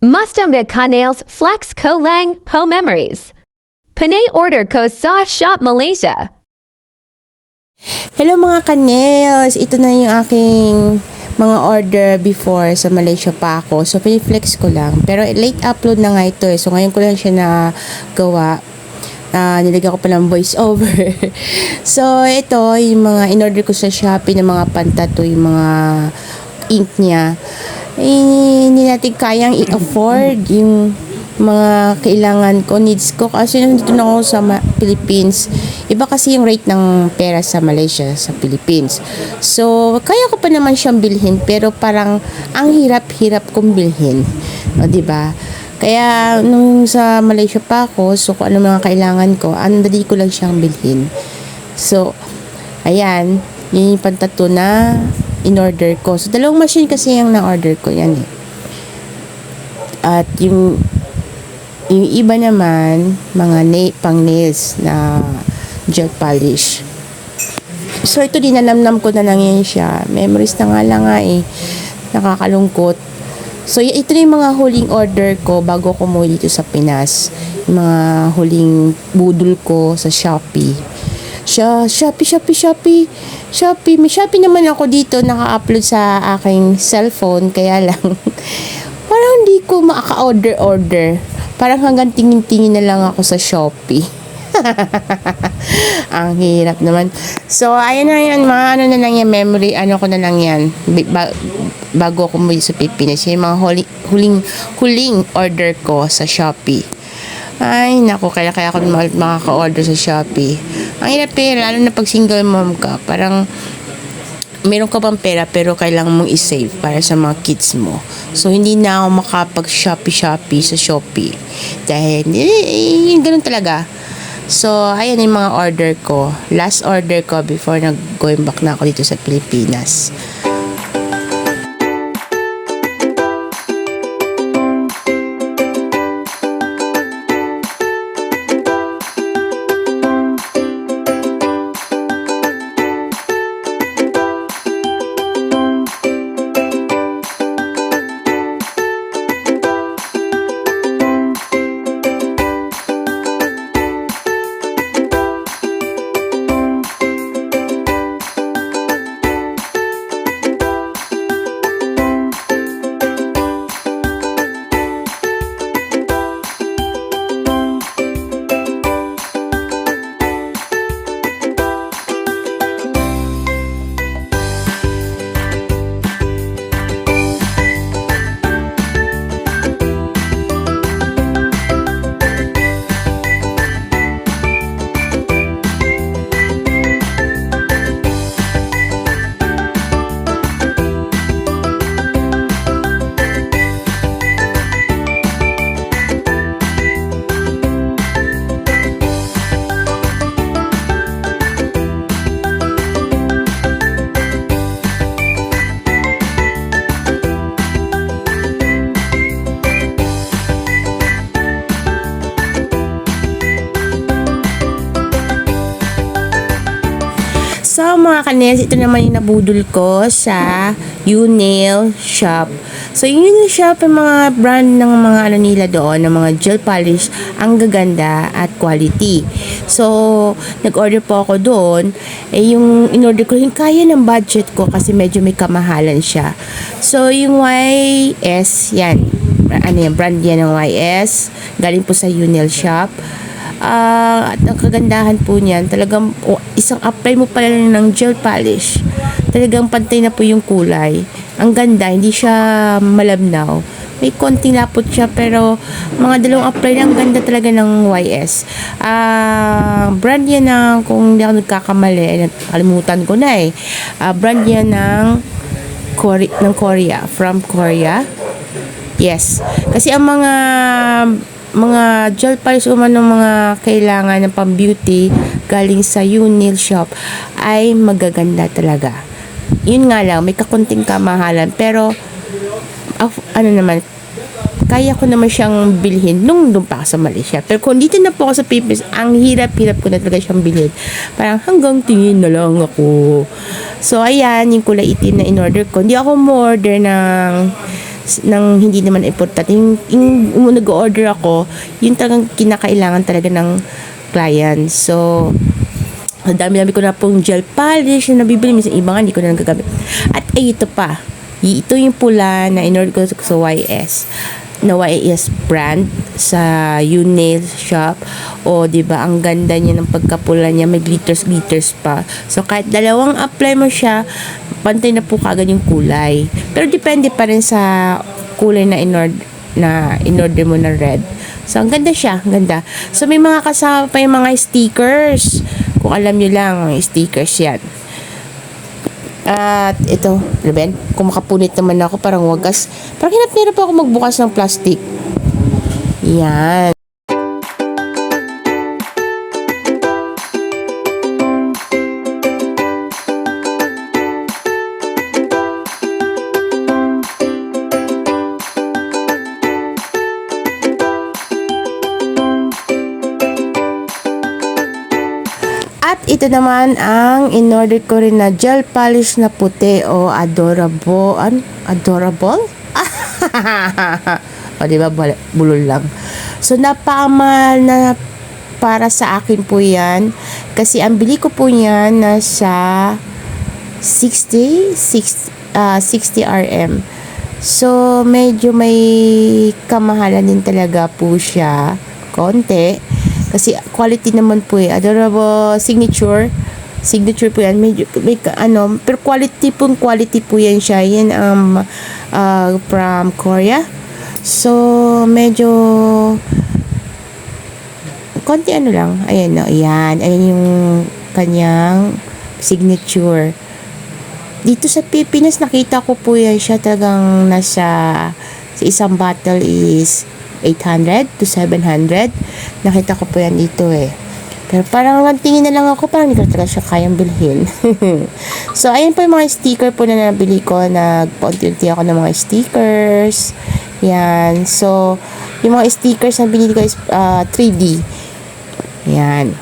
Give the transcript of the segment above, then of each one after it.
Mustamda Kanales Flex Ko Lang Po Memories. Panay order ko sa Shop Malaysia. Hello mga kanels! Ito na yung aking mga order before sa Malaysia pa ako. So, piniflex ko lang. Pero late upload na nga ito eh. So, ngayon ko lang siya nagawa. Nilagyan ko pa ng voice over. So, ito yung mga in-order ko sa Shopee ng mga pantato, yung mga ink niya. Hindi natin kayang i-afford yung mga kailangan ko, needs ko. Kasi nandito na ako sa Philippines. Iba kasi yung rate ng pera sa Malaysia, sa Philippines. So, kaya ko pa naman siyang bilhin. Pero parang ang hirap-hirap kong bilhin. O, diba? Kaya, nung sa Malaysia pa ako, so kung ano mga kailangan ko, andali ko lang siyang bilhin. So, ayan. Yun yung pantato na in-order ko. So, dalawang machine kasi yung na-order ko. Yan eh. At yung iba naman, mga pang nails na gel polish. So, ito dinanamnam ko na lang yan siya. Memories na nga lang nga eh. Nakakalungkot. So, ito na yung mga huling order ko bago ko umuwi dito sa Pinas. Yung mga huling budol ko sa Shopee. Shopee. May Shopee naman ako dito naka-upload sa aking cellphone. Kaya lang, parang hindi ko maka-order. Parang hanggang tingin-tingin na lang ako sa Shopee. Ang hirap naman. So, ayun na yan. Mga ano na lang yan. Memory, ano ko na lang yan. Bago ako muli sa Pilipinas. Yung mga huling order ko sa Shopee. Ay, naku. Kaya ako makaka-order sa Shopee. Ang hirap eh. Lalo na pag single mom ka. Parang meron ka pang pera pero kailangan mong i-save para sa mga kids mo. So, hindi na ako makapag-Shopee sa Shopee. Dahil, ganun talaga. So, ayan yung mga order ko. Last order ko before going back na ako dito sa Pilipinas. So, mga kanels, ito naman yung nabudol ko sa U-Nail Shop. So, yung U-Nail Shop, yung mga brand ng mga ano nila doon, ng mga gel polish, ang gaganda at quality. So, nag-order po ako doon. Yung in-order ko, yung kaya ng budget ko kasi medyo may kamahalan siya. So, yung YS, yan. Ano yan, brand yan ng YS. Galing po sa U-Nail Shop. At ang kagandahan po niyan, talagang isang apply mo pala ng gel polish, talagang pantay na po yung kulay. Ang ganda, hindi siya malabnaw. May konting lapot siya pero mga dalawang apply na ang ganda talaga ng YS. Brand yan ng, kung hindi ako nagkakamali, kalimutan ko na eh. Brand yan ng Korea, from Korea. Yes. Kasi ang mga gel polish man ng mga kailangan ng pang-beauty galing sa U-Nail Shop ay magaganda talaga. Yun nga lang, may kakunting kamahalan pero ano naman, kaya ko naman siyang bilhin nung doon pa ako sa Malaysia. Pero kung dito na po ako sa Philippines, ang hirap-hirap ko na talaga siyang bilhin. Parang hanggang tingin na lang ako. So, ayan, yung kulay itim na in-order ko. Hindi ako mo-order ng ng hindi naman importante. Yung nag-order ako, yun talagang kinakailangan talaga ng client. So, ang dami-dami ko na pong gel polish na nabibili. Minsan iba nga, hindi ko na nagagamit. At ito pa. Ito yung pula na in-order ko sa YS brand sa Unail shop. O, di ba ang ganda niya ng pagkapula niya, may glitters pa. So kahit dalawang apply mo siya, pantay na po kagad yung kulay. Pero depende pa rin sa kulay na in-order mo na red. So ang ganda siya, ang ganda. So may mga kasama pa yung mga stickers. Kung alam niyo lang, stickers yan. At ito, Ruben, kung makapunit naman ako, parang wagas. Parang hinap-hirap ako magbukas ng plastic. Yan. At ito naman ang in-order ko rin na gel polish na puti o adorable. Adorable? O diba, bulol lang. So napamahal na para sa akin po yan. Kasi ang bili ko po yan nasa 60 RM. So medyo may kamahalan din talaga po siya. Konti. Kasi quality naman po adorable signature po yan, medyo pero quality po yan siya. Yan from Korea. So medyo konti lang, ayan yung kanyang signature. Dito sa Pilipinas nakita ko po yan siya, talagang sa isang bottle is 800 to 700. Nakita ko po yan dito Pero parang tingin na lang ako, parang hindi ko talaga siya kayang bilhin. So, ayan po yung mga sticker po na nabili ko. Nagpa-unti-unti ako ng mga stickers. Yan. So, yung mga stickers na binili ko is 3D. Yan.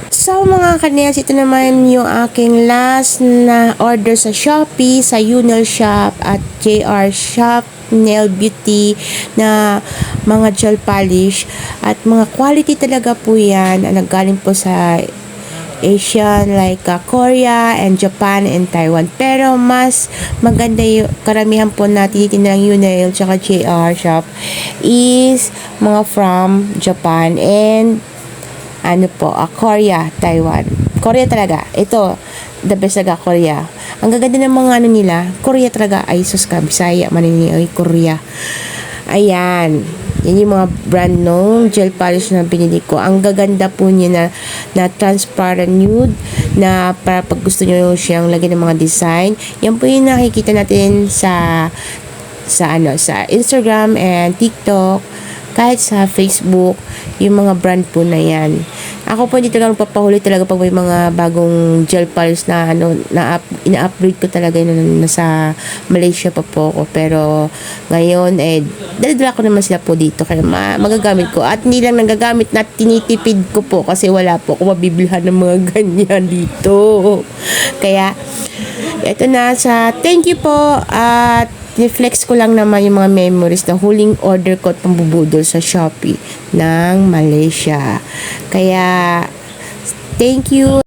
So mga kanes, ito naman yung aking last na order sa Shopee, sa Unail Shop at JR Shop Nail Beauty na mga gel polish at mga quality talaga po yan. Naggaling po sa Asian like Korea and Japan and Taiwan. Pero mas maganda yung karamihan po na tinitinda ng Unail tsaka JR Shop is mga from Japan and Korea, Taiwan. Korea talaga. Ito, the best talaga, Korea. Ang gaganda ng mga nila, Korea talaga. Ay, sus ka, Bisaya, ay, Korea. Ayan. Yan yung mga brand nung gel polish na binili ko. Ang gaganda po niya na transparent nude na para pag gusto nyo siyang lagyan ng mga design. Yan po yung nakikita natin sa Instagram and TikTok. Kahit sa Facebook, yung mga brand po na yan. Ako po hindi talaga magpapahuli talaga pag may mga bagong gel polish na ina-upgrade ko talaga yun nasa Malaysia pa po ako. Pero ngayon, dala ko naman sila po dito. Kaya magagamit ko. At hindi lang nagagamit na tinitipid ko po kasi wala po ako mabibilhan ng mga ganyan dito. Kaya, ito na thank you po at reflex ko lang naman yung mga memories ng huling order ko at pambubudol sa Shopee ng Malaysia. Kaya, thank you.